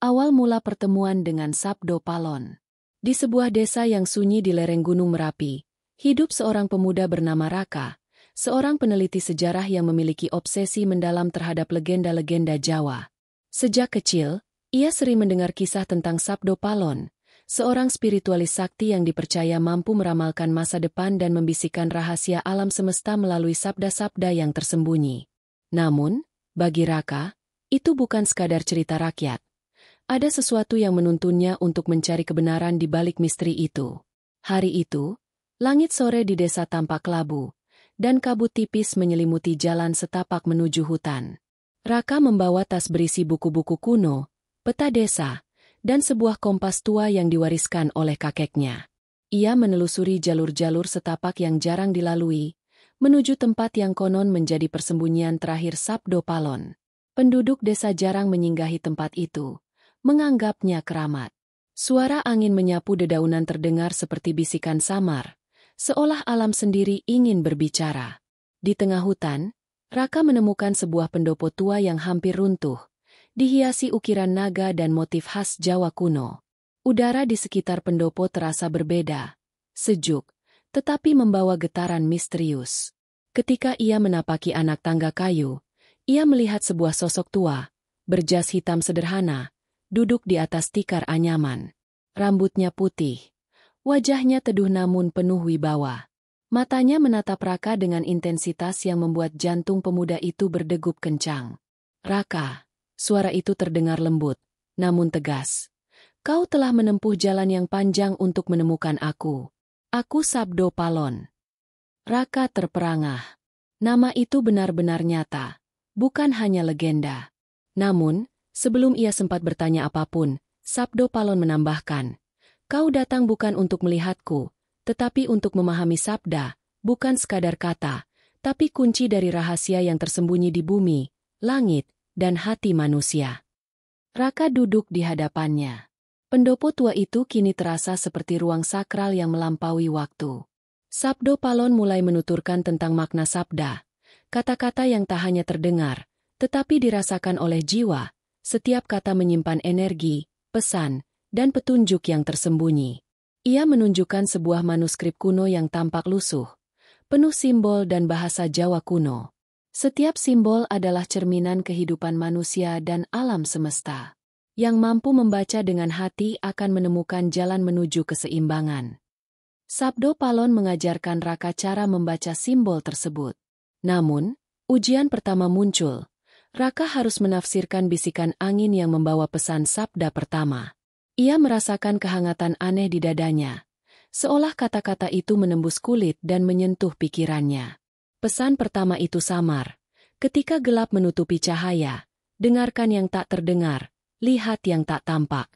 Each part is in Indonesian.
Awal mula pertemuan dengan Sabdo Palon. Di sebuah desa yang sunyi di lereng Gunung Merapi, hidup seorang pemuda bernama Raka, seorang peneliti sejarah yang memiliki obsesi mendalam terhadap legenda-legenda Jawa. Sejak kecil, ia sering mendengar kisah tentang Sabdo Palon, seorang spiritualis sakti yang dipercaya mampu meramalkan masa depan dan membisikkan rahasia alam semesta melalui sabda-sabda yang tersembunyi. Namun, bagi Raka, itu bukan sekadar cerita rakyat. Ada sesuatu yang menuntunnya untuk mencari kebenaran di balik misteri itu. Hari itu, langit sore di desa tampak kelabu, dan kabut tipis menyelimuti jalan setapak menuju hutan. Raka membawa tas berisi buku-buku kuno, peta desa, dan sebuah kompas tua yang diwariskan oleh kakeknya. Ia menelusuri jalur-jalur setapak yang jarang dilalui, menuju tempat yang konon menjadi persembunyian terakhir Sabdo Palon. Penduduk desa jarang menyinggahi tempat itu, menganggapnya keramat. Suara angin menyapu dedaunan terdengar seperti bisikan samar, seolah alam sendiri ingin berbicara. Di tengah hutan, Raka menemukan sebuah pendopo tua yang hampir runtuh, dihiasi ukiran naga dan motif khas Jawa kuno. Udara di sekitar pendopo terasa berbeda, sejuk, tetapi membawa getaran misterius. Ketika ia menapaki anak tangga kayu, ia melihat sebuah sosok tua, berjas hitam sederhana, duduk di atas tikar anyaman. Rambutnya putih, wajahnya teduh namun penuh wibawa. Matanya menatap Raka dengan intensitas yang membuat jantung pemuda itu berdegup kencang. "Raka," suara itu terdengar lembut, namun tegas. "Kau telah menempuh jalan yang panjang untuk menemukan aku. Aku Sabdo Palon." Raka terperangah. Nama itu benar-benar nyata, bukan hanya legenda. Namun, sebelum ia sempat bertanya apapun, Sabdo Palon menambahkan, "Kau datang bukan untuk melihatku, tetapi untuk memahami sabda, bukan sekadar kata, tapi kunci dari rahasia yang tersembunyi di bumi, langit, dan hati manusia." Raka duduk di hadapannya. Pendopo tua itu kini terasa seperti ruang sakral yang melampaui waktu. Sabdo Palon mulai menuturkan tentang makna sabda, kata-kata yang tak hanya terdengar, tetapi dirasakan oleh jiwa. Setiap kata menyimpan energi, pesan, dan petunjuk yang tersembunyi. Ia menunjukkan sebuah manuskrip kuno yang tampak lusuh, penuh simbol dan bahasa Jawa kuno. Setiap simbol adalah cerminan kehidupan manusia dan alam semesta. Yang mampu membaca dengan hati akan menemukan jalan menuju keseimbangan. Sabdo Palon mengajarkan Raka cara membaca simbol tersebut. Namun, ujian pertama muncul. Raka harus menafsirkan bisikan angin yang membawa pesan sabda pertama. Ia merasakan kehangatan aneh di dadanya, seolah kata-kata itu menembus kulit dan menyentuh pikirannya. Pesan pertama itu samar. Ketika gelap menutupi cahaya, dengarkan yang tak terdengar, lihat yang tak tampak.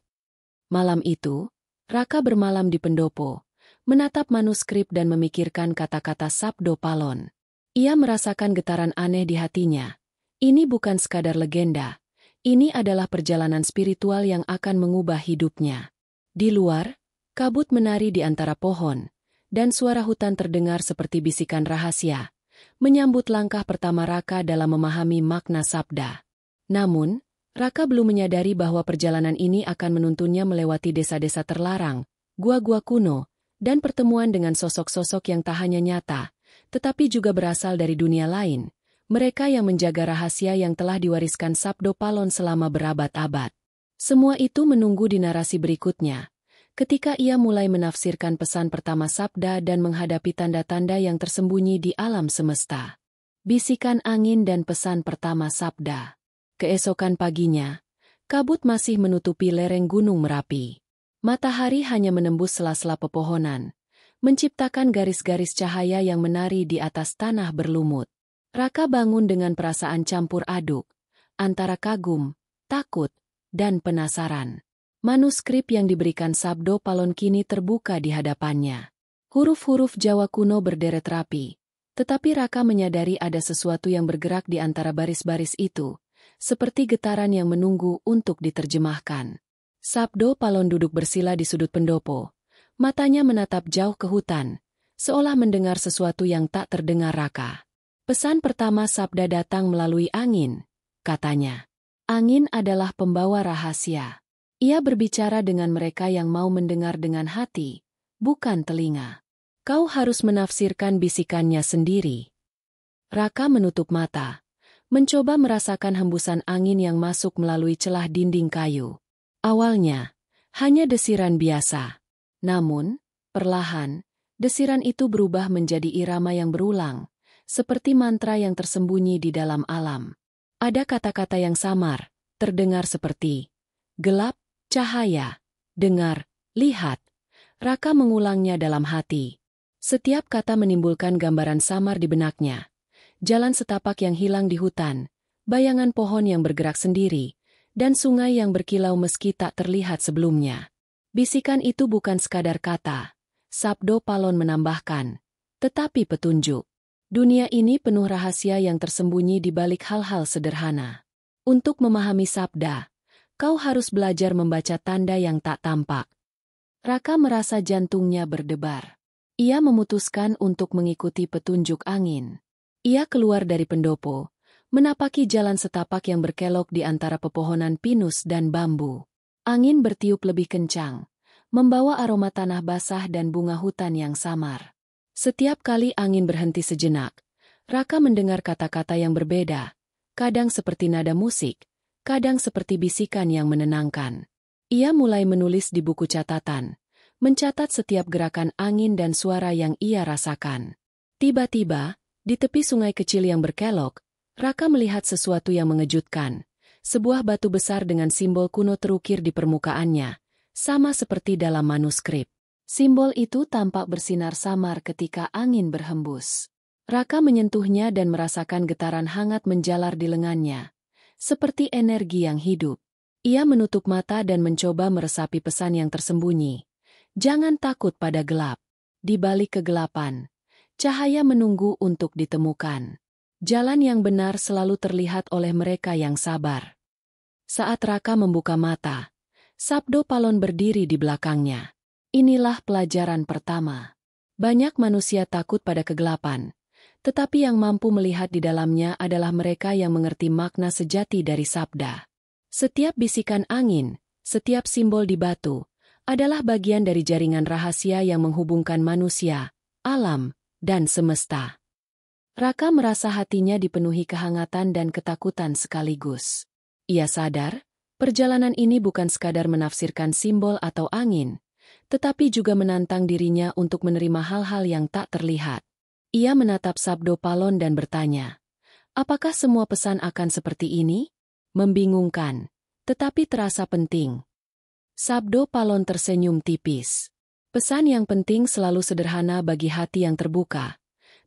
Malam itu, Raka bermalam di pendopo, menatap manuskrip dan memikirkan kata-kata Sabdo Palon. Ia merasakan getaran aneh di hatinya. Ini bukan sekadar legenda. Ini adalah perjalanan spiritual yang akan mengubah hidupnya. Di luar, kabut menari di antara pohon, dan suara hutan terdengar seperti bisikan rahasia, menyambut langkah pertama Raka dalam memahami makna sabda. Namun, Raka belum menyadari bahwa perjalanan ini akan menuntunnya melewati desa-desa terlarang, gua-gua kuno, dan pertemuan dengan sosok-sosok yang tak hanya nyata, tetapi juga berasal dari dunia lain. Mereka yang menjaga rahasia yang telah diwariskan Sabdo Palon selama berabad-abad. Semua itu menunggu di narasi berikutnya, ketika ia mulai menafsirkan pesan pertama sabda dan menghadapi tanda-tanda yang tersembunyi di alam semesta. Bisikan angin dan pesan pertama sabda. Keesokan paginya, kabut masih menutupi lereng Gunung Merapi. Matahari hanya menembus sela-sela pepohonan, menciptakan garis-garis cahaya yang menari di atas tanah berlumut. Raka bangun dengan perasaan campur aduk, antara kagum, takut, dan penasaran. Manuskrip yang diberikan Sabdo Palon kini terbuka di hadapannya. Huruf-huruf Jawa kuno berderet rapi, tetapi Raka menyadari ada sesuatu yang bergerak di antara baris-baris itu, seperti getaran yang menunggu untuk diterjemahkan. Sabdo Palon duduk bersila di sudut pendopo, matanya menatap jauh ke hutan, seolah mendengar sesuatu yang tak terdengar Raka. Pesan pertama sabda datang melalui angin, katanya. Angin adalah pembawa rahasia. Ia berbicara dengan mereka yang mau mendengar dengan hati, bukan telinga. Kau harus menafsirkan bisikannya sendiri. Raka menutup mata, mencoba merasakan hembusan angin yang masuk melalui celah dinding kayu. Awalnya, hanya desiran biasa. Namun, perlahan, desiran itu berubah menjadi irama yang berulang, seperti mantra yang tersembunyi di dalam alam. Ada kata-kata yang samar, terdengar seperti gelap, cahaya, dengar, lihat. Raka mengulangnya dalam hati. Setiap kata menimbulkan gambaran samar di benaknya. Jalan setapak yang hilang di hutan, bayangan pohon yang bergerak sendiri, dan sungai yang berkilau meski tak terlihat sebelumnya. Bisikan itu bukan sekadar kata, Sabdo Palon menambahkan, tetapi petunjuk. Dunia ini penuh rahasia yang tersembunyi di balik hal-hal sederhana. Untuk memahami sabda, kau harus belajar membaca tanda yang tak tampak. Raka merasa jantungnya berdebar. Ia memutuskan untuk mengikuti petunjuk angin. Ia keluar dari pendopo, menapaki jalan setapak yang berkelok di antara pepohonan pinus dan bambu. Angin bertiup lebih kencang, membawa aroma tanah basah dan bunga hutan yang samar. Setiap kali angin berhenti sejenak, Raka mendengar kata-kata yang berbeda, kadang seperti nada musik, kadang seperti bisikan yang menenangkan. Ia mulai menulis di buku catatan, mencatat setiap gerakan angin dan suara yang ia rasakan. Tiba-tiba, di tepi sungai kecil yang berkelok, Raka melihat sesuatu yang mengejutkan. Sebuah batu besar dengan simbol kuno terukir di permukaannya, sama seperti dalam manuskrip. Simbol itu tampak bersinar samar ketika angin berhembus. Raka menyentuhnya dan merasakan getaran hangat menjalar di lengannya, seperti energi yang hidup. Ia menutup mata dan mencoba meresapi pesan yang tersembunyi. Jangan takut pada gelap. Di balik kegelapan, cahaya menunggu untuk ditemukan. Jalan yang benar selalu terlihat oleh mereka yang sabar. Saat Raka membuka mata, Sabdo Palon berdiri di belakangnya. Inilah pelajaran pertama. Banyak manusia takut pada kegelapan, tetapi yang mampu melihat di dalamnya adalah mereka yang mengerti makna sejati dari sabda. Setiap bisikan angin, setiap simbol di batu, adalah bagian dari jaringan rahasia yang menghubungkan manusia, alam, dan semesta. Raka merasa hatinya dipenuhi kehangatan dan ketakutan sekaligus. Ia sadar, perjalanan ini bukan sekadar menafsirkan simbol atau angin, tetapi juga menantang dirinya untuk menerima hal-hal yang tak terlihat. Ia menatap Sabdo Palon dan bertanya, apakah semua pesan akan seperti ini? Membingungkan, tetapi terasa penting. Sabdo Palon tersenyum tipis. Pesan yang penting selalu sederhana bagi hati yang terbuka,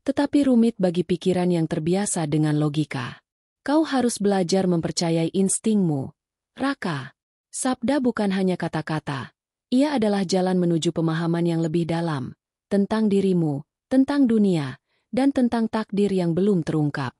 tetapi rumit bagi pikiran yang terbiasa dengan logika. Kau harus belajar mempercayai instingmu, Raka. Sabda bukan hanya kata-kata. Ia adalah jalan menuju pemahaman yang lebih dalam, tentang dirimu, tentang dunia, dan tentang takdir yang belum terungkap.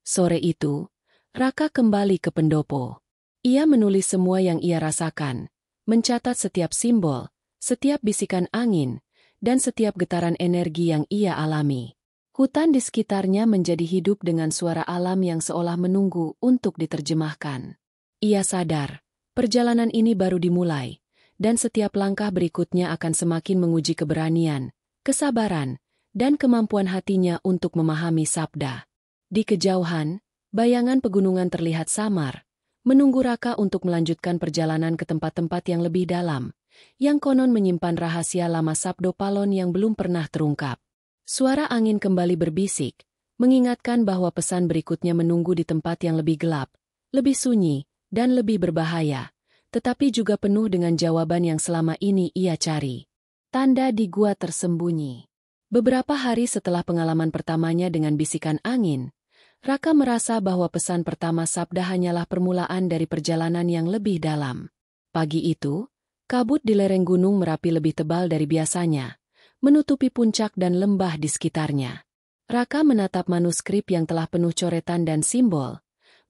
Sore itu, Raka kembali ke pendopo. Ia menulis semua yang ia rasakan, mencatat setiap simbol, setiap bisikan angin, dan setiap getaran energi yang ia alami. Hutan di sekitarnya menjadi hidup dengan suara alam yang seolah menunggu untuk diterjemahkan. Ia sadar, perjalanan ini baru dimulai, dan setiap langkah berikutnya akan semakin menguji keberanian, kesabaran, dan kemampuan hatinya untuk memahami sabda. Di kejauhan, bayangan pegunungan terlihat samar, menunggu Raka untuk melanjutkan perjalanan ke tempat-tempat yang lebih dalam, yang konon menyimpan rahasia lama Sabdo Palon yang belum pernah terungkap. Suara angin kembali berbisik, mengingatkan bahwa pesan berikutnya menunggu di tempat yang lebih gelap, lebih sunyi, dan lebih berbahaya, tetapi juga penuh dengan jawaban yang selama ini ia cari. Tanda di gua tersembunyi. Beberapa hari setelah pengalaman pertamanya dengan bisikan angin, Raka merasa bahwa pesan pertama sabda hanyalah permulaan dari perjalanan yang lebih dalam. Pagi itu, kabut di lereng gunung Merapi lebih tebal dari biasanya, menutupi puncak dan lembah di sekitarnya. Raka menatap manuskrip yang telah penuh coretan dan simbol,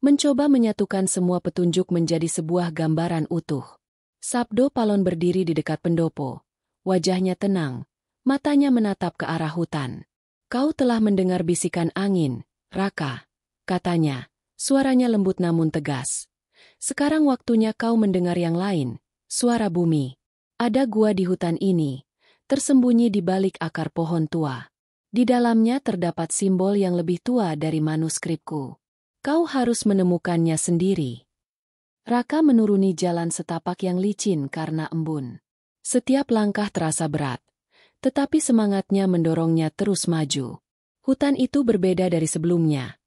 mencoba menyatukan semua petunjuk menjadi sebuah gambaran utuh. Sabdo Palon berdiri di dekat pendopo. Wajahnya tenang, matanya menatap ke arah hutan. Kau telah mendengar bisikan angin, Raka, katanya, suaranya lembut namun tegas. Sekarang waktunya kau mendengar yang lain, Suara bumi. Ada gua di hutan ini, tersembunyi di balik akar pohon tua. Di dalamnya terdapat simbol yang lebih tua dari manuskripku. Kau harus menemukannya sendiri. Raka menuruni jalan setapak yang licin karena embun. Setiap langkah terasa berat, tetapi semangatnya mendorongnya terus maju. Hutan itu berbeda dari sebelumnya.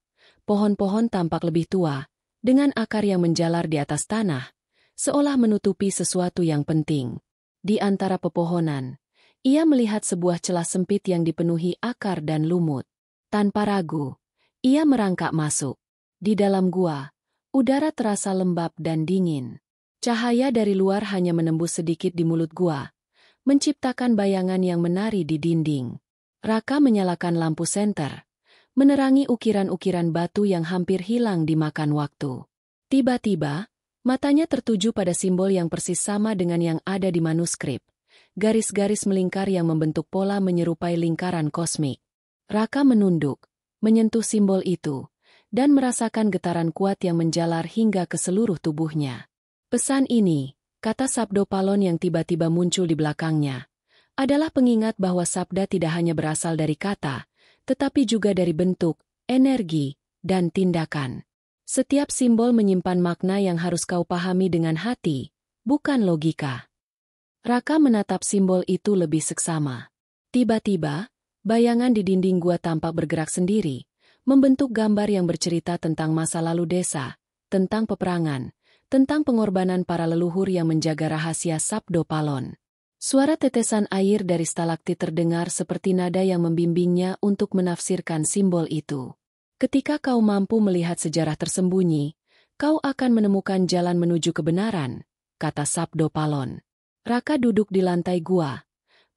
Pohon-pohon tampak lebih tua, dengan akar yang menjalar di atas tanah, seolah menutupi sesuatu yang penting. Di antara pepohonan, ia melihat sebuah celah sempit yang dipenuhi akar dan lumut. Tanpa ragu, ia merangkak masuk. Di dalam gua, udara terasa lembab dan dingin. Cahaya dari luar hanya menembus sedikit di mulut gua, menciptakan bayangan yang menari di dinding. Raka menyalakan lampu senter, menerangi ukiran-ukiran batu yang hampir hilang dimakan waktu. Tiba-tiba, matanya tertuju pada simbol yang persis sama dengan yang ada di manuskrip. Garis-garis melingkar yang membentuk pola menyerupai lingkaran kosmik. Raka menunduk, menyentuh simbol itu, dan merasakan getaran kuat yang menjalar hingga ke seluruh tubuhnya. Pesan ini, kata Sabdo Palon yang tiba-tiba muncul di belakangnya, adalah pengingat bahwa sabda tidak hanya berasal dari kata, tetapi juga dari bentuk, energi, dan tindakan. Setiap simbol menyimpan makna yang harus kau pahami dengan hati, bukan logika. Raka menatap simbol itu lebih seksama. Tiba-tiba, bayangan di dinding gua tampak bergerak sendiri, membentuk gambar yang bercerita tentang masa lalu desa, tentang peperangan, tentang pengorbanan para leluhur yang menjaga rahasia Sabdo Palon. Suara tetesan air dari stalaktit terdengar seperti nada yang membimbingnya untuk menafsirkan simbol itu. Ketika kau mampu melihat sejarah tersembunyi, kau akan menemukan jalan menuju kebenaran, kata Sabdo Palon. Raka duduk di lantai gua,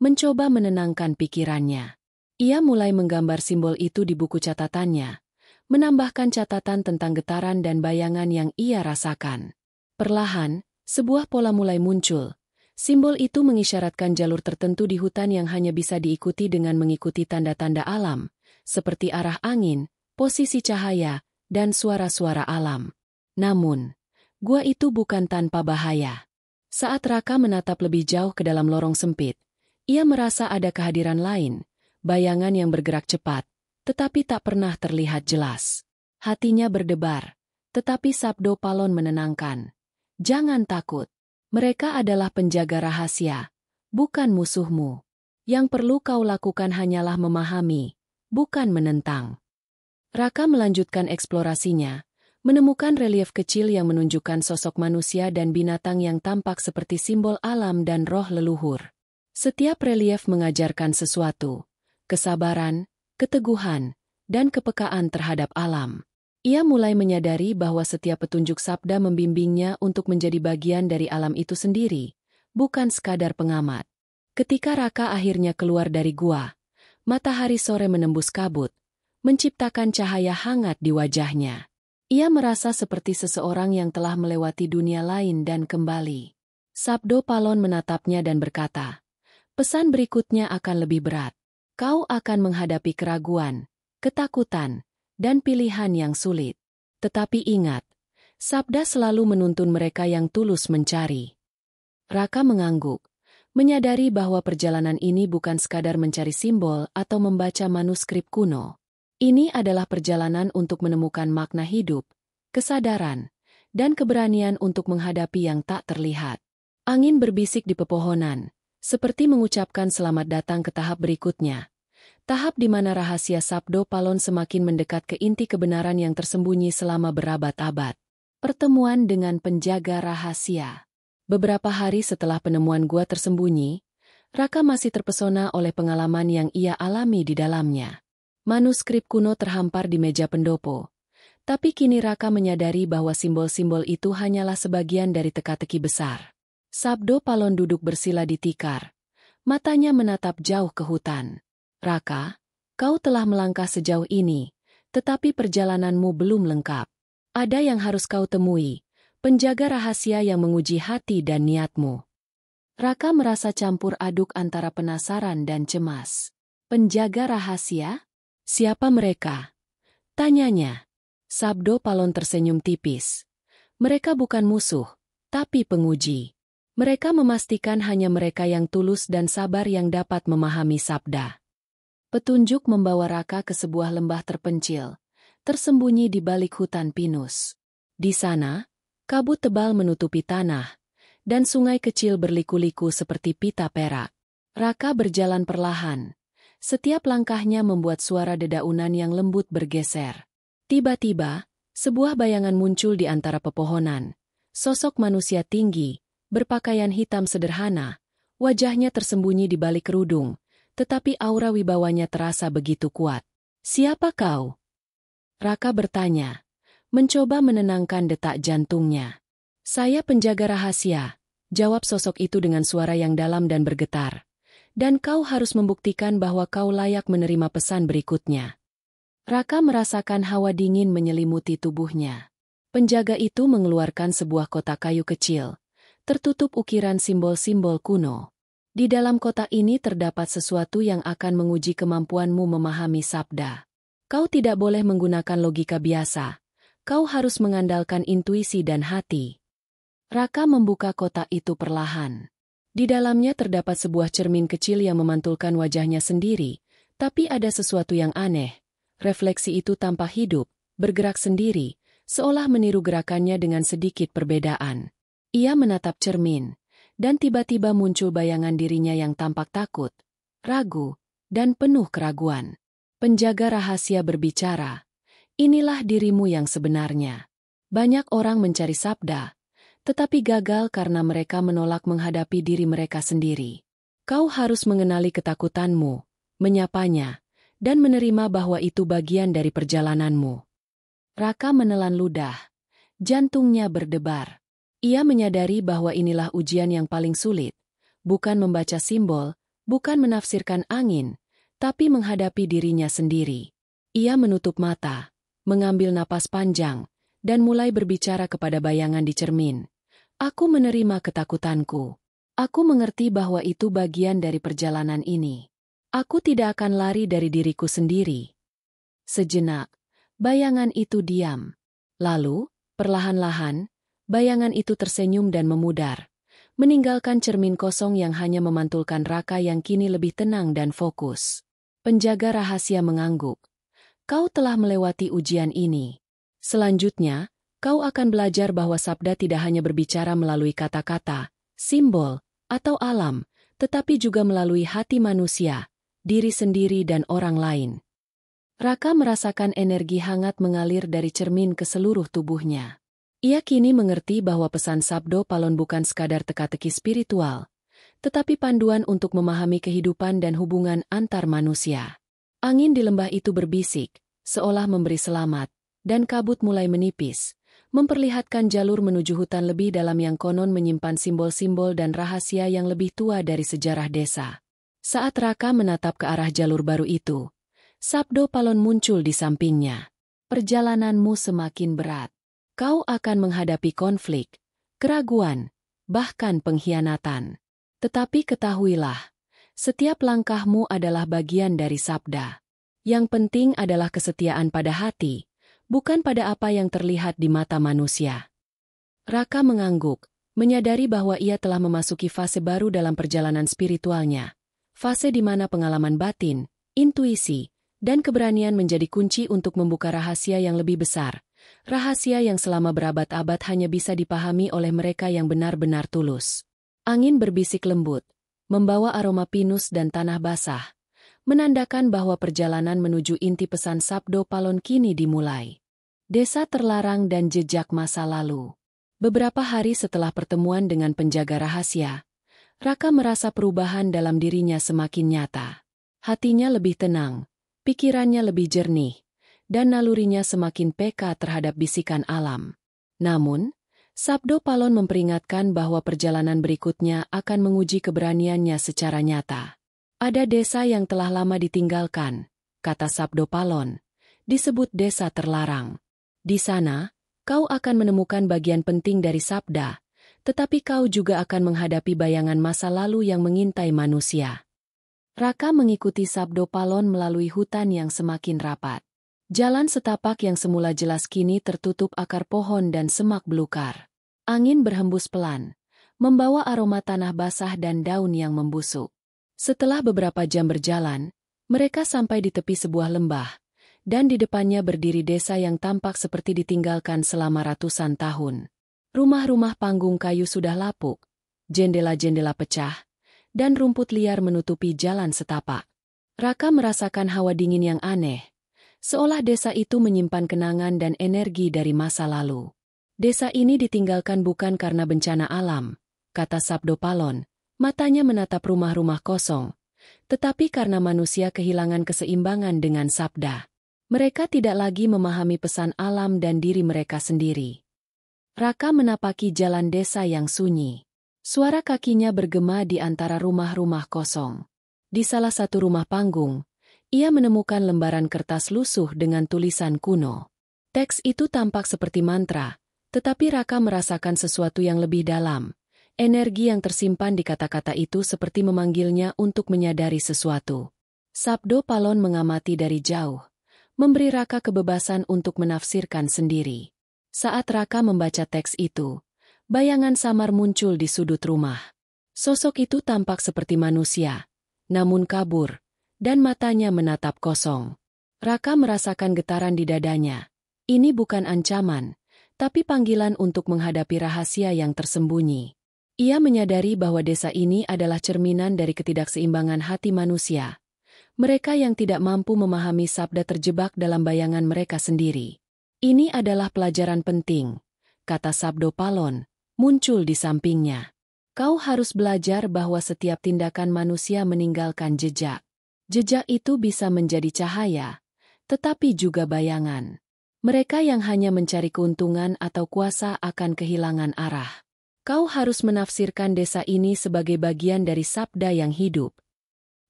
mencoba menenangkan pikirannya. Ia mulai menggambar simbol itu di buku catatannya, menambahkan catatan tentang getaran dan bayangan yang ia rasakan. Perlahan, sebuah pola mulai muncul. Simbol itu mengisyaratkan jalur tertentu di hutan yang hanya bisa diikuti dengan mengikuti tanda-tanda alam, seperti arah angin, posisi cahaya, dan suara-suara alam. Namun, gua itu bukan tanpa bahaya. Saat Raka menatap lebih jauh ke dalam lorong sempit, ia merasa ada kehadiran lain, bayangan yang bergerak cepat, tetapi tak pernah terlihat jelas. Hatinya berdebar, tetapi Sabdo Palon menenangkan. Jangan takut. Mereka adalah penjaga rahasia, bukan musuhmu. Yang perlu kau lakukan hanyalah memahami, bukan menentang. Raka melanjutkan eksplorasinya, menemukan relief kecil yang menunjukkan sosok manusia dan binatang yang tampak seperti simbol alam dan roh leluhur. Setiap relief mengajarkan sesuatu, kesabaran, keteguhan, dan kepekaan terhadap alam. Ia mulai menyadari bahwa setiap petunjuk sabda membimbingnya untuk menjadi bagian dari alam itu sendiri, bukan sekadar pengamat. Ketika Raka akhirnya keluar dari gua, matahari sore menembus kabut, menciptakan cahaya hangat di wajahnya. Ia merasa seperti seseorang yang telah melewati dunia lain dan kembali. Sabdo Palon menatapnya dan berkata, pesan berikutnya akan lebih berat. Kau akan menghadapi keraguan, ketakutan, dan pilihan yang sulit. Tetapi ingat, sabda selalu menuntun mereka yang tulus mencari. Raka mengangguk, menyadari bahwa perjalanan ini bukan sekadar mencari simbol atau membaca manuskrip kuno. Ini adalah perjalanan untuk menemukan makna hidup, kesadaran, dan keberanian untuk menghadapi yang tak terlihat. Angin berbisik di pepohonan, seperti mengucapkan selamat datang ke tahap berikutnya. Tahap di mana rahasia Sabdo Palon semakin mendekat ke inti kebenaran yang tersembunyi selama berabad-abad. Pertemuan dengan penjaga rahasia. Beberapa hari setelah penemuan gua tersembunyi, Raka masih terpesona oleh pengalaman yang ia alami di dalamnya. Manuskrip kuno terhampar di meja pendopo. Tapi kini Raka menyadari bahwa simbol-simbol itu hanyalah sebagian dari teka-teki besar. Sabdo Palon duduk bersila di tikar. Matanya menatap jauh ke hutan. Raka, kau telah melangkah sejauh ini, tetapi perjalananmu belum lengkap. Ada yang harus kau temui, penjaga rahasia yang menguji hati dan niatmu. Raka merasa campur aduk antara penasaran dan cemas. Penjaga rahasia? Siapa mereka? Tanyanya. Sabdo Palon tersenyum tipis. Mereka bukan musuh, tapi penguji. Mereka memastikan hanya mereka yang tulus dan sabar yang dapat memahami sabda. Petunjuk membawa Raka ke sebuah lembah terpencil, tersembunyi di balik hutan pinus. Di sana, kabut tebal menutupi tanah, dan sungai kecil berliku-liku seperti pita perak. Raka berjalan perlahan. Setiap langkahnya membuat suara dedaunan yang lembut bergeser. Tiba-tiba, sebuah bayangan muncul di antara pepohonan. Sosok manusia tinggi, berpakaian hitam sederhana, wajahnya tersembunyi di balik kerudung, tetapi aura wibawanya terasa begitu kuat. "Siapa kau?" Raka bertanya, mencoba menenangkan detak jantungnya. "Saya penjaga rahasia," jawab sosok itu dengan suara yang dalam dan bergetar. "Dan kau harus membuktikan bahwa kau layak menerima pesan berikutnya." Raka merasakan hawa dingin menyelimuti tubuhnya. Penjaga itu mengeluarkan sebuah kotak kayu kecil, tertutup ukiran simbol-simbol kuno. Di dalam kotak ini terdapat sesuatu yang akan menguji kemampuanmu memahami sabda. Kau tidak boleh menggunakan logika biasa. Kau harus mengandalkan intuisi dan hati. Raka membuka kotak itu perlahan. Di dalamnya terdapat sebuah cermin kecil yang memantulkan wajahnya sendiri, tapi ada sesuatu yang aneh. Refleksi itu tampak hidup, bergerak sendiri, seolah meniru gerakannya dengan sedikit perbedaan. Ia menatap cermin. Dan tiba-tiba muncul bayangan dirinya yang tampak takut, ragu, dan penuh keraguan. Penjaga rahasia berbicara, "Inilah dirimu yang sebenarnya." Banyak orang mencari sabda, tetapi gagal karena mereka menolak menghadapi diri mereka sendiri. Kau harus mengenali ketakutanmu, menyapanya, dan menerima bahwa itu bagian dari perjalananmu. Raka menelan ludah. Jantungnya berdebar. Ia menyadari bahwa inilah ujian yang paling sulit, bukan membaca simbol, bukan menafsirkan angin, tapi menghadapi dirinya sendiri. Ia menutup mata, mengambil napas panjang, dan mulai berbicara kepada bayangan di cermin. "Aku menerima ketakutanku. Aku mengerti bahwa itu bagian dari perjalanan ini. Aku tidak akan lari dari diriku sendiri." Sejenak, bayangan itu diam. Lalu, perlahan-lahan, bayangan itu tersenyum dan memudar, meninggalkan cermin kosong yang hanya memantulkan Raka yang kini lebih tenang dan fokus. Penjaga rahasia mengangguk. "Kau telah melewati ujian ini. Selanjutnya, kau akan belajar bahwa sabda tidak hanya berbicara melalui kata-kata, simbol, atau alam, tetapi juga melalui hati manusia, diri sendiri dan orang lain." Raka merasakan energi hangat mengalir dari cermin ke seluruh tubuhnya. Ia kini mengerti bahwa pesan Sabdo Palon bukan sekadar teka-teki spiritual, tetapi panduan untuk memahami kehidupan dan hubungan antar manusia. Angin di lembah itu berbisik, seolah memberi selamat, dan kabut mulai menipis, memperlihatkan jalur menuju hutan lebih dalam yang konon menyimpan simbol-simbol dan rahasia yang lebih tua dari sejarah desa. Saat Raka menatap ke arah jalur baru itu, Sabdo Palon muncul di sampingnya. "Perjalananmu semakin berat. Kau akan menghadapi konflik, keraguan, bahkan pengkhianatan. Tetapi ketahuilah, setiap langkahmu adalah bagian dari sabda. Yang penting adalah kesetiaan pada hati, bukan pada apa yang terlihat di mata manusia." Raka mengangguk, menyadari bahwa ia telah memasuki fase baru dalam perjalanan spiritualnya. Fase di mana pengalaman batin, intuisi, dan keberanian menjadi kunci untuk membuka rahasia yang lebih besar. Rahasia yang selama berabad-abad hanya bisa dipahami oleh mereka yang benar-benar tulus. Angin berbisik lembut, membawa aroma pinus dan tanah basah, menandakan bahwa perjalanan menuju inti pesan Sabdo Palon kini dimulai. Desa terlarang dan jejak masa lalu. Beberapa hari setelah pertemuan dengan penjaga rahasia, Raka merasa perubahan dalam dirinya semakin nyata. Hatinya lebih tenang, pikirannya lebih jernih, dan nalurinya semakin peka terhadap bisikan alam. Namun, Sabdo Palon memperingatkan bahwa perjalanan berikutnya akan menguji keberaniannya secara nyata. "Ada desa yang telah lama ditinggalkan," kata Sabdo Palon, "disebut desa terlarang. Di sana, kau akan menemukan bagian penting dari sabda, tetapi kau juga akan menghadapi bayangan masa lalu yang mengintai manusia." Raka mengikuti Sabdo Palon melalui hutan yang semakin rapat. Jalan setapak yang semula jelas kini tertutup akar pohon dan semak belukar. Angin berhembus pelan, membawa aroma tanah basah dan daun yang membusuk. Setelah beberapa jam berjalan, mereka sampai di tepi sebuah lembah, dan di depannya berdiri desa yang tampak seperti ditinggalkan selama ratusan tahun. Rumah-rumah panggung kayu sudah lapuk, jendela-jendela pecah, dan rumput liar menutupi jalan setapak. Raka merasakan hawa dingin yang aneh, seolah desa itu menyimpan kenangan dan energi dari masa lalu. Desa ini ditinggalkan bukan karena bencana alam, kata Sabdo Palon, matanya menatap rumah-rumah kosong, tetapi karena manusia kehilangan keseimbangan dengan sabda. Mereka tidak lagi memahami pesan alam dan diri mereka sendiri. Raka menapaki jalan desa yang sunyi. Suara kakinya bergema di antara rumah-rumah kosong. Di salah satu rumah panggung, ia menemukan lembaran kertas lusuh dengan tulisan kuno. Teks itu tampak seperti mantra, tetapi Raka merasakan sesuatu yang lebih dalam. Energi yang tersimpan di kata-kata itu seperti memanggilnya untuk menyadari sesuatu. Sabdo Palon mengamati dari jauh, memberi Raka kebebasan untuk menafsirkan sendiri. Saat Raka membaca teks itu, bayangan samar muncul di sudut rumah. Sosok itu tampak seperti manusia, namun kabur, dan matanya menatap kosong. Raka merasakan getaran di dadanya. Ini bukan ancaman, tapi panggilan untuk menghadapi rahasia yang tersembunyi. Ia menyadari bahwa desa ini adalah cerminan dari ketidakseimbangan hati manusia. Mereka yang tidak mampu memahami sabda terjebak dalam bayangan mereka sendiri. Ini adalah pelajaran penting, kata Sabdo Palon, muncul di sampingnya. Kau harus belajar bahwa setiap tindakan manusia meninggalkan jejak. Jejak itu bisa menjadi cahaya, tetapi juga bayangan. Mereka yang hanya mencari keuntungan atau kuasa akan kehilangan arah. Kau harus menafsirkan desa ini sebagai bagian dari sabda yang hidup.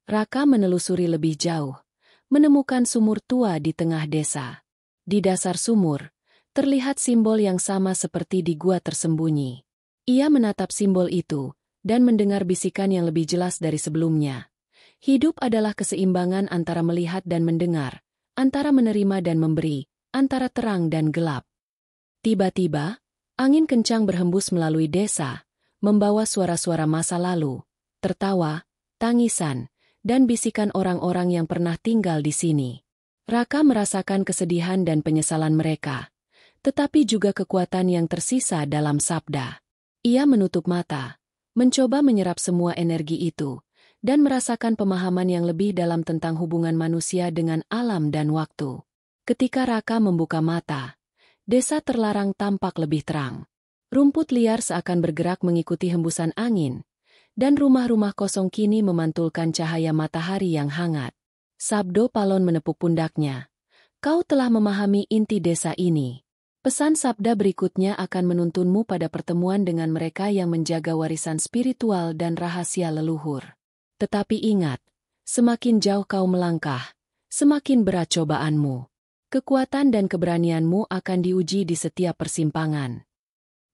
Raka menelusuri lebih jauh, menemukan sumur tua di tengah desa. Di dasar sumur, terlihat simbol yang sama seperti di gua tersembunyi. Ia menatap simbol itu, dan mendengar bisikan yang lebih jelas dari sebelumnya. Hidup adalah keseimbangan antara melihat dan mendengar, antara menerima dan memberi, antara terang dan gelap. Tiba-tiba, angin kencang berhembus melalui desa, membawa suara-suara masa lalu, tertawa, tangisan, dan bisikan orang-orang yang pernah tinggal di sini. Raka merasakan kesedihan dan penyesalan mereka, tetapi juga kekuatan yang tersisa dalam sabda. Ia menutup mata, mencoba menyerap semua energi itu, dan merasakan pemahaman yang lebih dalam tentang hubungan manusia dengan alam dan waktu. Ketika Raka membuka mata, desa terlarang tampak lebih terang. Rumput liar seakan bergerak mengikuti hembusan angin, dan rumah-rumah kosong kini memantulkan cahaya matahari yang hangat. Sabdo Palon menepuk pundaknya. Kau telah memahami inti desa ini. Pesan sabda berikutnya akan menuntunmu pada pertemuan dengan mereka yang menjaga warisan spiritual dan rahasia leluhur. Tetapi ingat, semakin jauh kau melangkah, semakin berat cobaanmu. Kekuatan dan keberanianmu akan diuji di setiap persimpangan.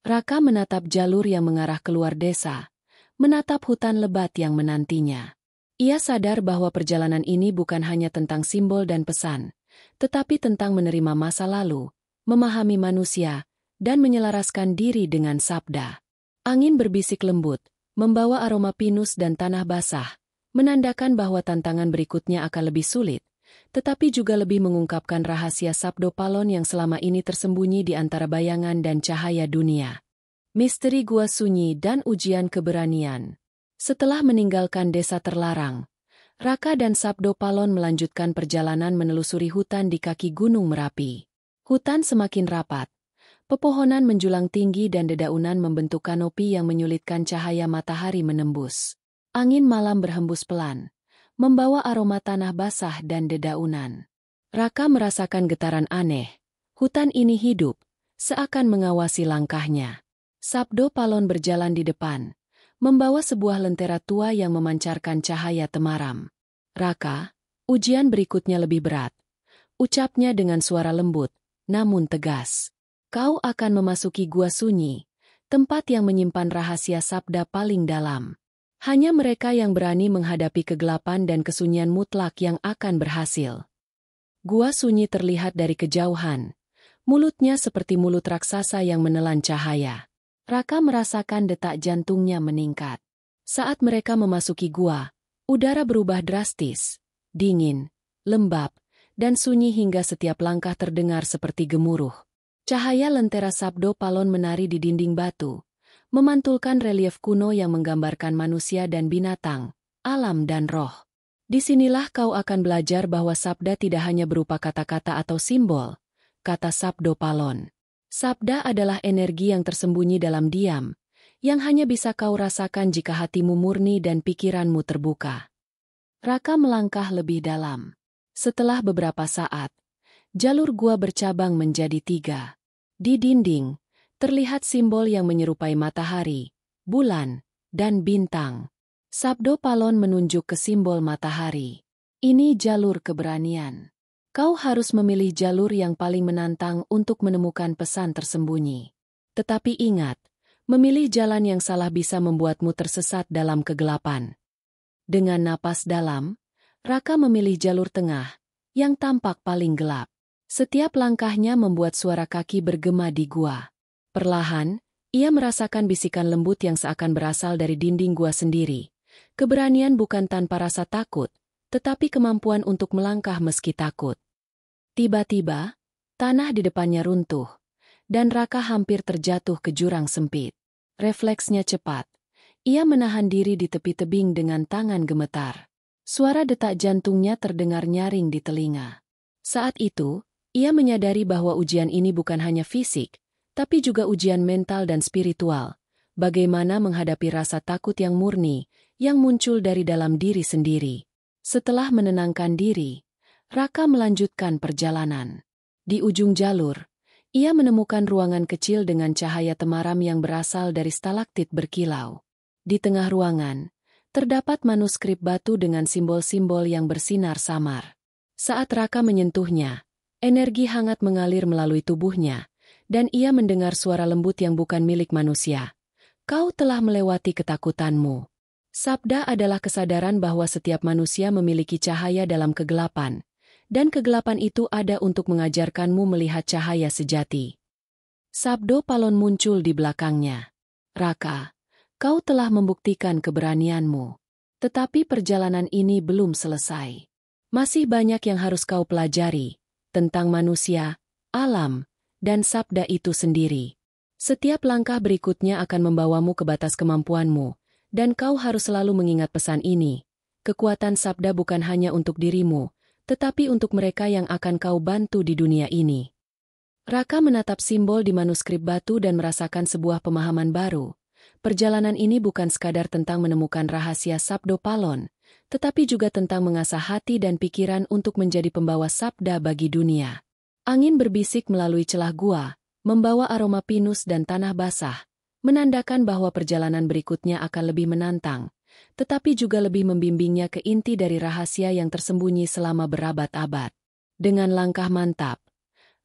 Raka menatap jalur yang mengarah keluar desa, menatap hutan lebat yang menantinya. Ia sadar bahwa perjalanan ini bukan hanya tentang simbol dan pesan, tetapi tentang menerima masa lalu, memahami manusia, dan menyelaraskan diri dengan sabda. Angin berbisik lembut, membawa aroma pinus dan tanah basah, menandakan bahwa tantangan berikutnya akan lebih sulit, tetapi juga lebih mengungkapkan rahasia Sabdo Palon yang selama ini tersembunyi di antara bayangan dan cahaya dunia. Misteri gua sunyi dan ujian keberanian. Setelah meninggalkan desa terlarang, Raka dan Sabdo Palon melanjutkan perjalanan menelusuri hutan di kaki Gunung Merapi. Hutan semakin rapat. Pepohonan menjulang tinggi dan dedaunan membentuk kanopi yang menyulitkan cahaya matahari menembus. Angin malam berhembus pelan, membawa aroma tanah basah dan dedaunan. Raka merasakan getaran aneh. Hutan ini hidup, seakan mengawasi langkahnya. Sabdo Palon berjalan di depan, membawa sebuah lentera tua yang memancarkan cahaya temaram. Raka, ujian berikutnya lebih berat. Ucapnya dengan suara lembut, namun tegas. Kau akan memasuki gua sunyi, tempat yang menyimpan rahasia sabda paling dalam. Hanya mereka yang berani menghadapi kegelapan dan kesunyian mutlak yang akan berhasil. Gua sunyi terlihat dari kejauhan. Mulutnya seperti mulut raksasa yang menelan cahaya. Raka merasakan detak jantungnya meningkat. Saat mereka memasuki gua, udara berubah drastis, dingin, lembab, dan sunyi hingga setiap langkah terdengar seperti gemuruh. Cahaya lentera Sabdo Palon menari di dinding batu, memantulkan relief kuno yang menggambarkan manusia dan binatang, alam dan roh. Disinilah kau akan belajar bahwa sabda tidak hanya berupa kata-kata atau simbol, kata Sabdo Palon. Sabda adalah energi yang tersembunyi dalam diam, yang hanya bisa kau rasakan jika hatimu murni dan pikiranmu terbuka. Raka melangkah lebih dalam. Setelah beberapa saat, jalur gua bercabang menjadi 3. Di dinding, terlihat simbol yang menyerupai matahari, bulan, dan bintang. Sabdo Palon menunjuk ke simbol matahari. Ini jalur keberanian. Kau harus memilih jalur yang paling menantang untuk menemukan pesan tersembunyi. Tetapi ingat, memilih jalan yang salah bisa membuatmu tersesat dalam kegelapan. Dengan napas dalam, Raka memilih jalur tengah, yang tampak paling gelap. Setiap langkahnya membuat suara kaki bergema di gua. Perlahan, ia merasakan bisikan lembut yang seakan berasal dari dinding gua sendiri. Keberanian bukan tanpa rasa takut, tetapi kemampuan untuk melangkah meski takut. Tiba-tiba, tanah di depannya runtuh, dan Raka hampir terjatuh ke jurang sempit. Refleksnya cepat. Ia menahan diri di tepi tebing dengan tangan gemetar. Suara detak jantungnya terdengar nyaring di telinga. Saat itu, ia menyadari bahwa ujian ini bukan hanya fisik, tapi juga ujian mental dan spiritual. Bagaimana menghadapi rasa takut yang murni, yang muncul dari dalam diri sendiri. Setelah menenangkan diri, Raka melanjutkan perjalanan. Di ujung jalur, ia menemukan ruangan kecil dengan cahaya temaram yang berasal dari stalaktit berkilau. Di tengah ruangan, terdapat manuskrip batu dengan simbol-simbol yang bersinar samar. Saat Raka menyentuhnya, energi hangat mengalir melalui tubuhnya, dan ia mendengar suara lembut yang bukan milik manusia. Kau telah melewati ketakutanmu. Sabda adalah kesadaran bahwa setiap manusia memiliki cahaya dalam kegelapan, dan kegelapan itu ada untuk mengajarkanmu melihat cahaya sejati. Sabdo Palon muncul di belakangnya. Raka, kau telah membuktikan keberanianmu. Tetapi perjalanan ini belum selesai. Masih banyak yang harus kau pelajari, tentang manusia, alam, dan sabda itu sendiri. Setiap langkah berikutnya akan membawamu ke batas kemampuanmu, dan kau harus selalu mengingat pesan ini. Kekuatan sabda bukan hanya untuk dirimu, tetapi untuk mereka yang akan kau bantu di dunia ini. Raka menatap simbol di manuskrip batu dan merasakan sebuah pemahaman baru. Perjalanan ini bukan sekadar tentang menemukan rahasia Sabdo Palon, tetapi juga tentang mengasah hati dan pikiran untuk menjadi pembawa sabda bagi dunia. Angin berbisik melalui celah gua, membawa aroma pinus dan tanah basah, menandakan bahwa perjalanan berikutnya akan lebih menantang, tetapi juga lebih membimbingnya ke inti dari rahasia yang tersembunyi selama berabad-abad. Dengan langkah mantap,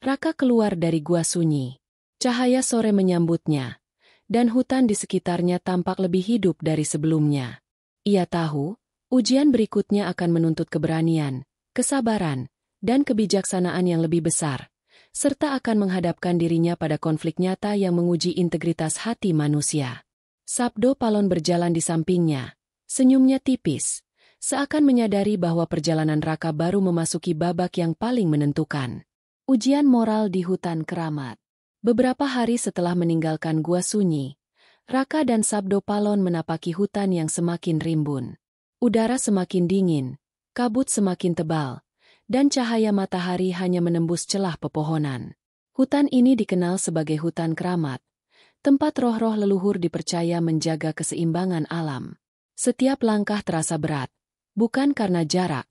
Raka keluar dari gua sunyi. Cahaya sore menyambutnya, dan hutan di sekitarnya tampak lebih hidup dari sebelumnya. Ia tahu, ujian berikutnya akan menuntut keberanian, kesabaran, dan kebijaksanaan yang lebih besar, serta akan menghadapkan dirinya pada konflik nyata yang menguji integritas hati manusia. Sabdo Palon berjalan di sampingnya, senyumnya tipis, seakan menyadari bahwa perjalanan Raka baru memasuki babak yang paling menentukan. Ujian moral di hutan keramat. Beberapa hari setelah meninggalkan gua sunyi, Raka dan Sabdo Palon menapaki hutan yang semakin rimbun. Udara semakin dingin, kabut semakin tebal, dan cahaya matahari hanya menembus celah pepohonan. Hutan ini dikenal sebagai hutan keramat, tempat roh-roh leluhur dipercaya menjaga keseimbangan alam. Setiap langkah terasa berat, bukan karena jarak,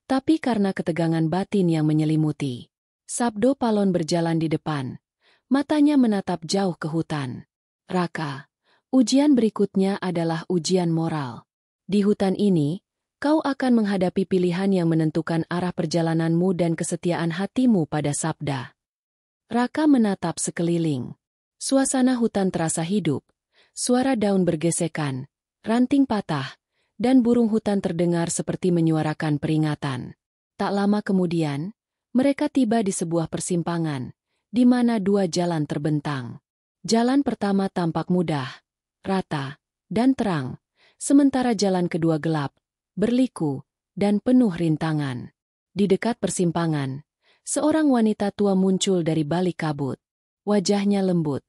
tapi karena ketegangan batin yang menyelimuti. Sabdo Palon berjalan di depan, matanya menatap jauh ke hutan. Raka, ujian berikutnya adalah ujian moral. Di hutan ini, kau akan menghadapi pilihan yang menentukan arah perjalananmu dan kesetiaan hatimu pada sabda. Raka menatap sekeliling. Suasana hutan terasa hidup, suara daun bergesekan, ranting patah, dan burung hutan terdengar seperti menyuarakan peringatan. Tak lama kemudian, mereka tiba di sebuah persimpangan, di mana dua jalan terbentang. Jalan pertama tampak mudah, rata, dan terang, sementara jalan kedua gelap, berliku, dan penuh rintangan. Di dekat persimpangan, seorang wanita tua muncul dari balik kabut. Wajahnya lembut,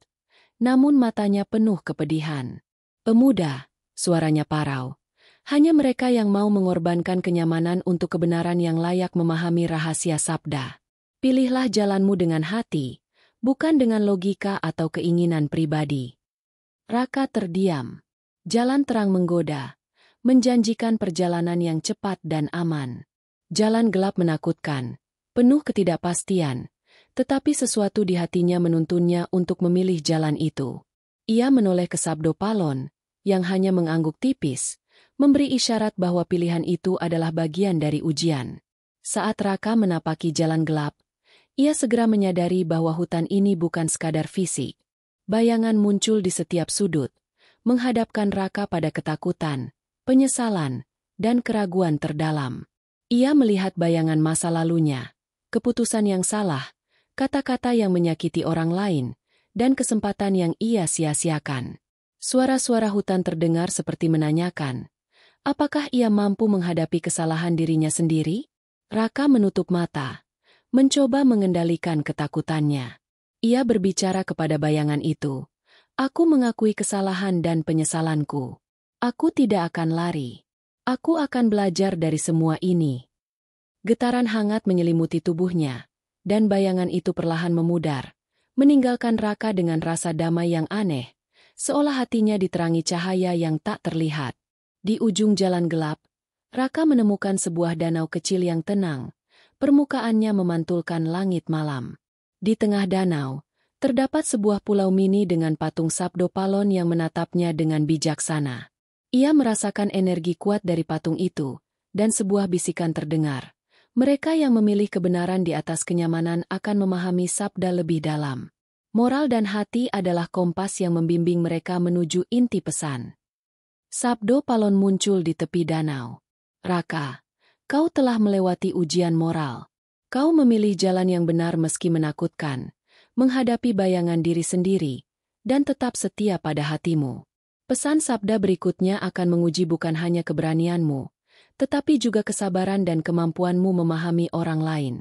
namun matanya penuh kepedihan. Pemuda, suaranya parau. Hanya mereka yang mau mengorbankan kenyamanan untuk kebenaran yang layak memahami rahasia sabda. Pilihlah jalanmu dengan hati, bukan dengan logika atau keinginan pribadi. Raka terdiam. Jalan terang menggoda, menjanjikan perjalanan yang cepat dan aman. Jalan gelap menakutkan, penuh ketidakpastian, tetapi sesuatu di hatinya menuntunnya untuk memilih jalan itu. Ia menoleh ke Sabdo Palon, yang hanya mengangguk tipis, memberi isyarat bahwa pilihan itu adalah bagian dari ujian. Saat Raka menapaki jalan gelap, ia segera menyadari bahwa hutan ini bukan sekadar fisik. Bayangan muncul di setiap sudut, menghadapkan Raka pada ketakutan, penyesalan, dan keraguan terdalam. Ia melihat bayangan masa lalunya, keputusan yang salah, kata-kata yang menyakiti orang lain, dan kesempatan yang ia sia-siakan. Suara-suara hutan terdengar seperti menanyakan, apakah ia mampu menghadapi kesalahan dirinya sendiri? Raka menutup mata, mencoba mengendalikan ketakutannya. Ia berbicara kepada bayangan itu, "Aku mengakui kesalahan dan penyesalanku. Aku tidak akan lari. Aku akan belajar dari semua ini." Getaran hangat menyelimuti tubuhnya, dan bayangan itu perlahan memudar, meninggalkan Raka dengan rasa damai yang aneh, seolah hatinya diterangi cahaya yang tak terlihat. Di ujung jalan gelap, Raka menemukan sebuah danau kecil yang tenang, permukaannya memantulkan langit malam. Di tengah danau, terdapat sebuah pulau mini dengan patung Sabdo Palon yang menatapnya dengan bijaksana. Ia merasakan energi kuat dari patung itu, dan sebuah bisikan terdengar. Mereka yang memilih kebenaran di atas kenyamanan akan memahami sabda lebih dalam. Moral dan hati adalah kompas yang membimbing mereka menuju inti pesan. Sabdo Palon muncul di tepi danau. "Raka, kau telah melewati ujian moral. Kau memilih jalan yang benar meski menakutkan, menghadapi bayangan diri sendiri, dan tetap setia pada hatimu. Pesan sabda berikutnya akan menguji bukan hanya keberanianmu, tetapi juga kesabaran dan kemampuanmu memahami orang lain."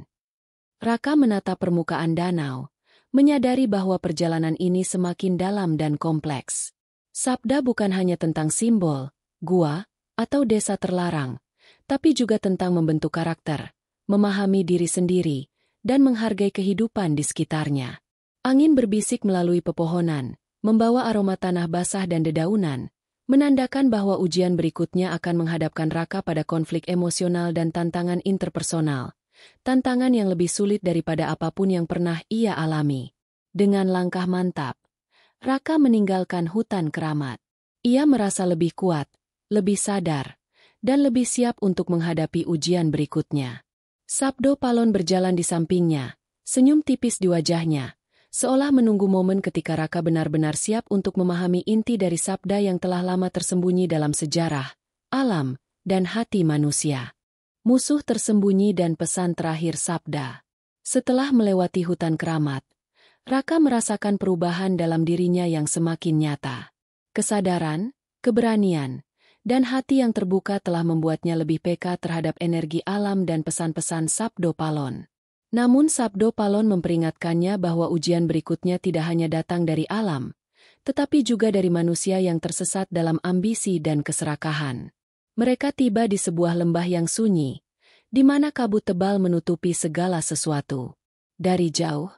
Raka menatap permukaan danau, menyadari bahwa perjalanan ini semakin dalam dan kompleks. Sabda bukan hanya tentang simbol, gua, atau desa terlarang, tapi juga tentang membentuk karakter, memahami diri sendiri, dan menghargai kehidupan di sekitarnya. Angin berbisik melalui pepohonan, membawa aroma tanah basah dan dedaunan, menandakan bahwa ujian berikutnya akan menghadapkan Raka pada konflik emosional dan tantangan interpersonal. Tantangan yang lebih sulit daripada apapun yang pernah ia alami. Dengan langkah mantap, Raka meninggalkan hutan keramat. Ia merasa lebih kuat, lebih sadar, dan lebih siap untuk menghadapi ujian berikutnya. Sabdo Palon berjalan di sampingnya, senyum tipis di wajahnya, seolah menunggu momen ketika Raka benar-benar siap untuk memahami inti dari sabda yang telah lama tersembunyi dalam sejarah, alam, dan hati manusia. Musuh tersembunyi dan pesan terakhir sabda. Setelah melewati hutan keramat, Raka merasakan perubahan dalam dirinya yang semakin nyata. Kesadaran, keberanian, dan hati yang terbuka telah membuatnya lebih peka terhadap energi alam dan pesan-pesan Sabdo Palon. Namun Sabdo Palon memperingatkannya bahwa ujian berikutnya tidak hanya datang dari alam, tetapi juga dari manusia yang tersesat dalam ambisi dan keserakahan. Mereka tiba di sebuah lembah yang sunyi, di mana kabut tebal menutupi segala sesuatu. Dari jauh,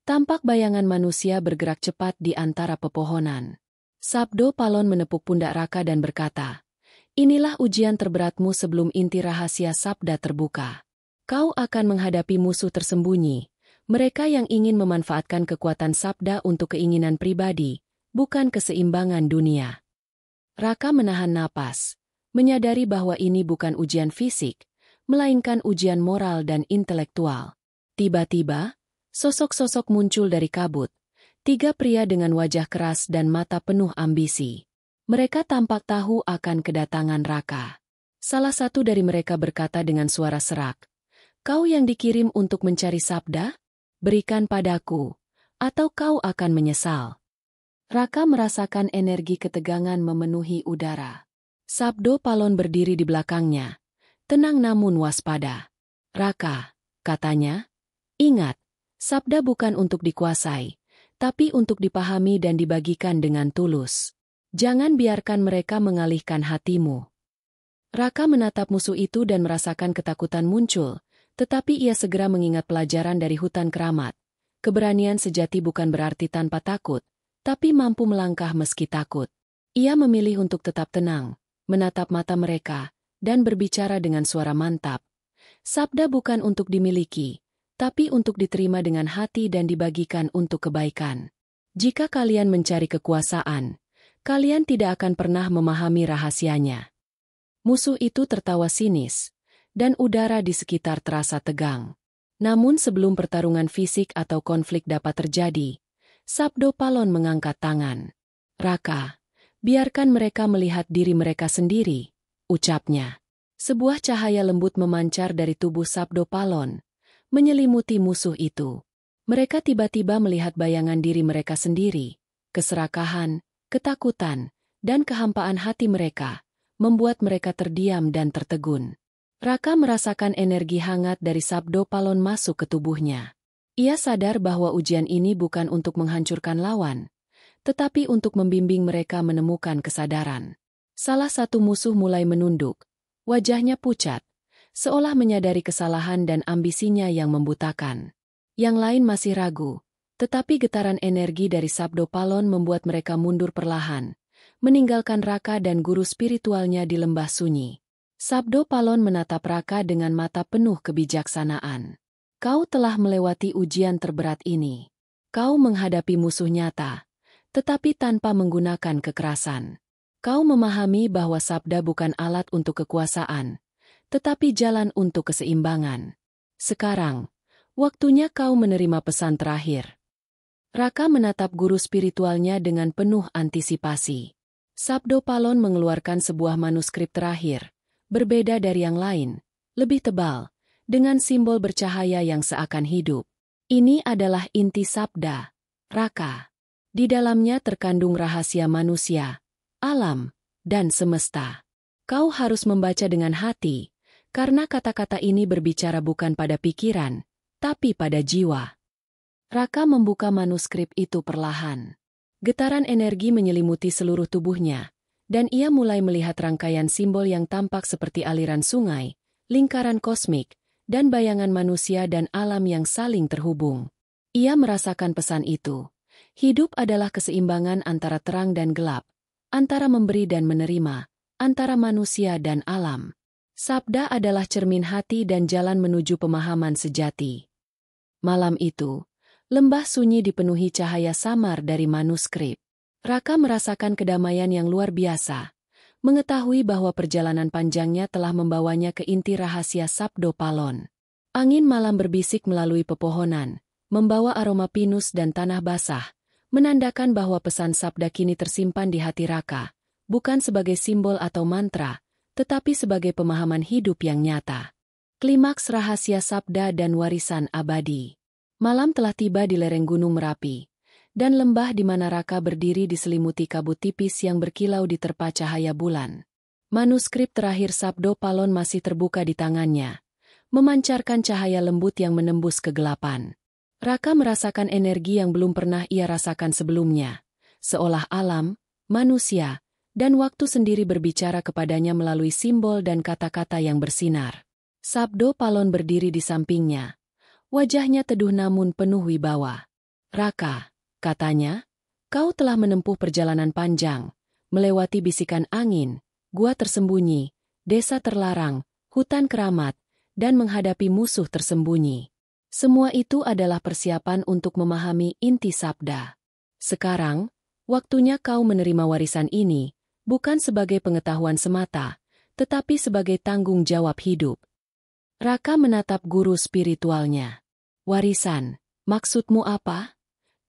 tampak bayangan manusia bergerak cepat di antara pepohonan. Sabdo Palon menepuk pundak Raka dan berkata, "Inilah ujian terberatmu sebelum inti rahasia sabda terbuka. Kau akan menghadapi musuh tersembunyi, mereka yang ingin memanfaatkan kekuatan sabda untuk keinginan pribadi, bukan keseimbangan dunia." Raka menahan napas, menyadari bahwa ini bukan ujian fisik, melainkan ujian moral dan intelektual. Tiba-tiba, sosok-sosok muncul dari kabut, 3 pria dengan wajah keras dan mata penuh ambisi. Mereka tampak tahu akan kedatangan Raka. Salah satu dari mereka berkata dengan suara serak, "Kau yang dikirim untuk mencari sabda? Berikan padaku, atau kau akan menyesal." Raka merasakan energi ketegangan memenuhi udara. Sabdo Palon berdiri di belakangnya. Tenang namun waspada. Raka, katanya, ingat, sabda bukan untuk dikuasai, tapi untuk dipahami dan dibagikan dengan tulus. Jangan biarkan mereka mengalihkan hatimu. Raka menatap musuh itu dan merasakan ketakutan muncul, tetapi ia segera mengingat pelajaran dari hutan keramat. Keberanian sejati bukan berarti tanpa takut, tapi mampu melangkah meski takut. Ia memilih untuk tetap tenang, menatap mata mereka, dan berbicara dengan suara mantap. Sabda bukan untuk dimiliki, tapi untuk diterima dengan hati dan dibagikan untuk kebaikan. Jika kalian mencari kekuasaan, kalian tidak akan pernah memahami rahasianya. Musuh itu tertawa sinis, dan udara di sekitar terasa tegang. Namun sebelum pertarungan fisik atau konflik dapat terjadi, Sabdo Palon mengangkat tangan. Raka, biarkan mereka melihat diri mereka sendiri, ucapnya. Sebuah cahaya lembut memancar dari tubuh Sabdo Palon, menyelimuti musuh itu. Mereka tiba-tiba melihat bayangan diri mereka sendiri, keserakahan, ketakutan, dan kehampaan hati mereka, membuat mereka terdiam dan tertegun. Raka merasakan energi hangat dari Sabdo Palon masuk ke tubuhnya. Ia sadar bahwa ujian ini bukan untuk menghancurkan lawan, tetapi untuk membimbing mereka menemukan kesadaran. Salah satu musuh mulai menunduk, wajahnya pucat, seolah menyadari kesalahan dan ambisinya yang membutakan. Yang lain masih ragu, tetapi getaran energi dari Sabdo Palon membuat mereka mundur perlahan, meninggalkan Raka dan guru spiritualnya di lembah sunyi. Sabdo Palon menatap Raka dengan mata penuh kebijaksanaan. Kau telah melewati ujian terberat ini. Kau menghadapi musuh nyata, tetapi tanpa menggunakan kekerasan. Kau memahami bahwa sabda bukan alat untuk kekuasaan, tetapi jalan untuk keseimbangan. Sekarang, waktunya kau menerima pesan terakhir. Raka menatap guru spiritualnya dengan penuh antisipasi. Sabdo Palon mengeluarkan sebuah manuskrip terakhir, berbeda dari yang lain, lebih tebal, dengan simbol bercahaya yang seakan hidup. Ini adalah inti sabda, Raka. Di dalamnya terkandung rahasia manusia, alam, dan semesta. Kau harus membaca dengan hati, karena kata-kata ini berbicara bukan pada pikiran, tapi pada jiwa. Raka membuka manuskrip itu perlahan. Getaran energi menyelimuti seluruh tubuhnya, dan ia mulai melihat rangkaian simbol yang tampak seperti aliran sungai, lingkaran kosmik, dan bayangan manusia dan alam yang saling terhubung. Ia merasakan pesan itu. Hidup adalah keseimbangan antara terang dan gelap, antara memberi dan menerima, antara manusia dan alam. Sabda adalah cermin hati dan jalan menuju pemahaman sejati. Malam itu, lembah sunyi dipenuhi cahaya samar dari manuskrip. Raka merasakan kedamaian yang luar biasa, mengetahui bahwa perjalanan panjangnya telah membawanya ke inti rahasia Sabdo Palon. Angin malam berbisik melalui pepohonan, membawa aroma pinus dan tanah basah, menandakan bahwa pesan sabda kini tersimpan di hati Raka, bukan sebagai simbol atau mantra, tetapi sebagai pemahaman hidup yang nyata. Klimaks rahasia sabda dan warisan abadi. Malam telah tiba di lereng Gunung Merapi, dan lembah di mana Raka berdiri diselimuti kabut tipis yang berkilau diterpa cahaya bulan. Manuskrip terakhir Sabdo Palon masih terbuka di tangannya, memancarkan cahaya lembut yang menembus kegelapan. Raka merasakan energi yang belum pernah ia rasakan sebelumnya, seolah alam, manusia, dan waktu sendiri berbicara kepadanya melalui simbol dan kata-kata yang bersinar. Sabdo Palon berdiri di sampingnya. Wajahnya teduh namun penuh wibawa. Raka, katanya, kau telah menempuh perjalanan panjang, melewati bisikan angin, gua tersembunyi, desa terlarang, hutan keramat, dan menghadapi musuh tersembunyi. Semua itu adalah persiapan untuk memahami inti sabda. Sekarang, waktunya kau menerima warisan ini, bukan sebagai pengetahuan semata, tetapi sebagai tanggung jawab hidup. Raka menatap guru spiritualnya. Warisan, maksudmu apa?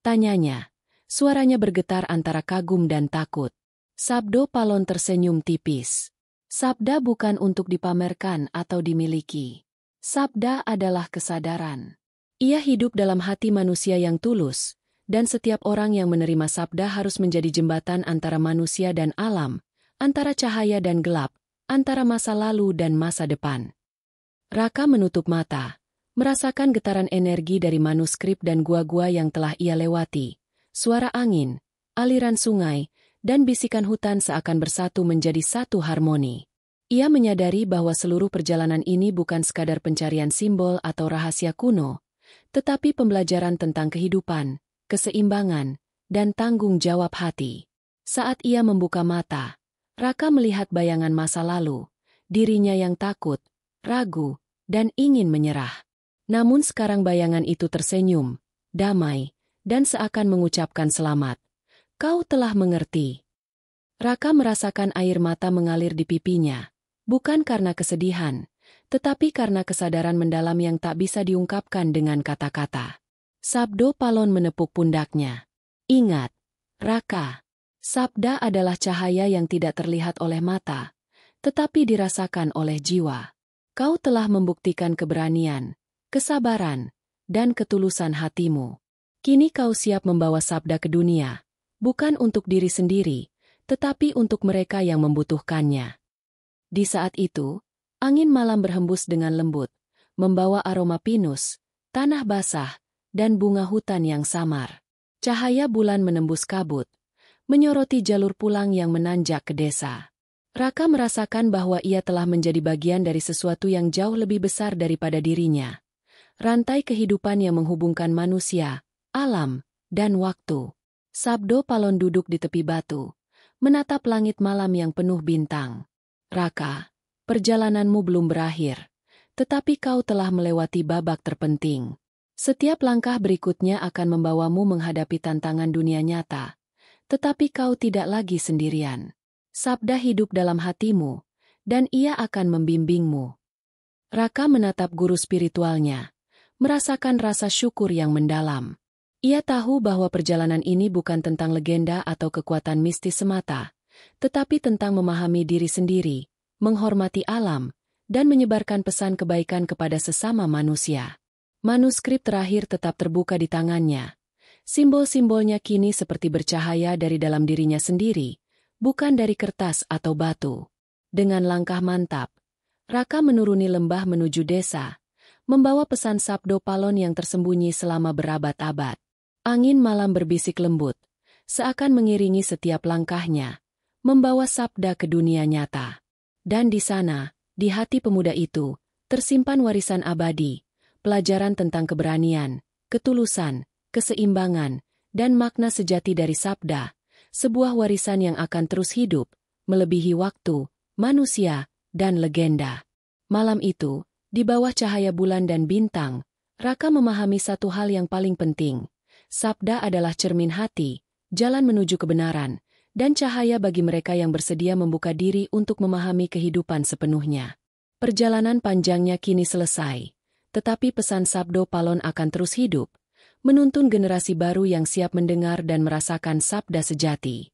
Tanyanya. Suaranya bergetar antara kagum dan takut. Sabdo Palon tersenyum tipis. Sabda bukan untuk dipamerkan atau dimiliki. Sabda adalah kesadaran. Ia hidup dalam hati manusia yang tulus, dan setiap orang yang menerima sabda harus menjadi jembatan antara manusia dan alam, antara cahaya dan gelap, antara masa lalu dan masa depan. Raka menutup mata, merasakan getaran energi dari manuskrip dan gua-gua yang telah ia lewati, suara angin, aliran sungai, dan bisikan hutan seakan bersatu menjadi satu harmoni. Ia menyadari bahwa seluruh perjalanan ini bukan sekadar pencarian simbol atau rahasia kuno, tetapi pembelajaran tentang kehidupan, keseimbangan, dan tanggung jawab hati. Saat ia membuka mata, Raka melihat bayangan masa lalu, dirinya yang takut, ragu, dan ingin menyerah. Namun sekarang bayangan itu tersenyum, damai, dan seakan mengucapkan selamat. Kau telah mengerti. Raka merasakan air mata mengalir di pipinya, bukan karena kesedihan, tetapi karena kesadaran mendalam yang tak bisa diungkapkan dengan kata-kata. Sabdo Palon menepuk pundaknya. Ingat, Raka, sabda adalah cahaya yang tidak terlihat oleh mata, tetapi dirasakan oleh jiwa. Kau telah membuktikan keberanian, kesabaran, dan ketulusan hatimu. Kini kau siap membawa sabda ke dunia, bukan untuk diri sendiri, tetapi untuk mereka yang membutuhkannya. Di saat itu, angin malam berhembus dengan lembut, membawa aroma pinus, tanah basah, dan bunga hutan yang samar. Cahaya bulan menembus kabut, menyoroti jalur pulang yang menanjak ke desa. Raka merasakan bahwa ia telah menjadi bagian dari sesuatu yang jauh lebih besar daripada dirinya. Rantai kehidupan yang menghubungkan manusia, alam, dan waktu. Sabdo Palon duduk di tepi batu, menatap langit malam yang penuh bintang. Raka, perjalananmu belum berakhir, tetapi kau telah melewati babak terpenting. Setiap langkah berikutnya akan membawamu menghadapi tantangan dunia nyata, tetapi kau tidak lagi sendirian. Sabda hidup dalam hatimu, dan ia akan membimbingmu. Raka menatap guru spiritualnya, merasakan rasa syukur yang mendalam. Ia tahu bahwa perjalanan ini bukan tentang legenda atau kekuatan mistis semata, tetapi tentang memahami diri sendiri, menghormati alam, dan menyebarkan pesan kebaikan kepada sesama manusia. Manuskrip terakhir tetap terbuka di tangannya. Simbol-simbolnya kini seperti bercahaya dari dalam dirinya sendiri, bukan dari kertas atau batu. Dengan langkah mantap, Raka menuruni lembah menuju desa, membawa pesan Sabdo Palon yang tersembunyi selama berabad-abad. Angin malam berbisik lembut, seakan mengiringi setiap langkahnya, membawa sabda ke dunia nyata. Dan di sana, di hati pemuda itu, tersimpan warisan abadi, pelajaran tentang keberanian, ketulusan, keseimbangan, dan makna sejati dari sabda, sebuah warisan yang akan terus hidup, melebihi waktu, manusia, dan legenda. Malam itu, di bawah cahaya bulan dan bintang, Raka memahami satu hal yang paling penting. Sabda adalah cermin hati, jalan menuju kebenaran, dan cahaya bagi mereka yang bersedia membuka diri untuk memahami kehidupan sepenuhnya. Perjalanan panjangnya kini selesai, tetapi pesan Sabdo Palon akan terus hidup, menuntun generasi baru yang siap mendengar dan merasakan sabda sejati.